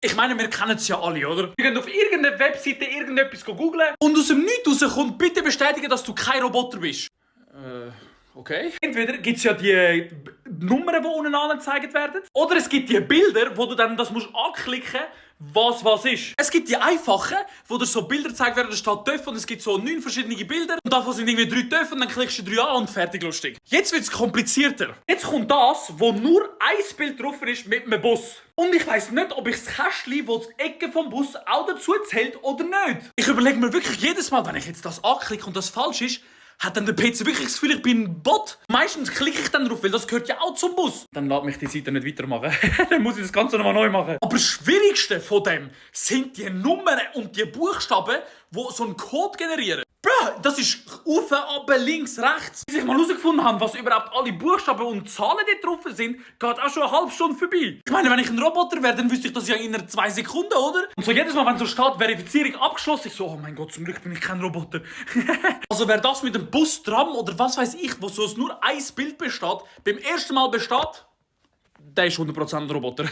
Ich meine, wir kennen es ja alle, oder? Wir gehen auf irgendeine Webseite irgendetwas googlen und aus dem Nichts rauskommt, bitte bestätigen, dass du kein Roboter bist. Okay. Entweder gibt es ja die Nummern, die unten angezeigt werden, oder es gibt die Bilder, wo du dann das musst anklicken musst, was ist. Es gibt die einfachen, wo dir so Bilder gezeigt werden, da steht TÜV und es gibt so 9 verschiedene Bilder und davon sind irgendwie 3 TÜV und dann klickst du 3 an und fertig, lustig. Jetzt wird es komplizierter. Jetzt kommt das, wo nur ein Bild drauf ist mit einem Bus. Und ich weiss nicht, ob ich das Kästchen, das die Ecke vom Bus auch dazu zählt oder nicht. Ich überlege mir wirklich jedes Mal, wenn ich jetzt das anklicke und das falsch ist, hat dann der PC wirklich das Gefühl, ich bin ein Bot? Meistens klicke ich dann drauf, weil das gehört ja auch zum Bus. Dann lässt mich die Seite nicht weitermachen. Dann muss ich das Ganze nochmal neu machen. Aber das Schwierigste von dem sind die Nummern und die Buchstaben, die so einen Code generieren. Bro, das ist rauf, runter, links, rechts. Bis ich mal herausgefunden habe, was überhaupt alle Buchstaben und Zahlen dort drauf sind, geht auch schon eine halbe Stunde vorbei. Ich meine, wenn ich ein Roboter wäre, dann wüsste ich das ja in 2 Sekunden, oder? Und so jedes Mal, wenn so steht, Verifizierung abgeschlossen, ich so, oh mein Gott, zum Glück bin ich kein Roboter. Also wer das mit dem Bus, Tram oder was weiß ich, wo so nur ein Bild besteht, beim ersten Mal besteht, der ist 100% ein Roboter.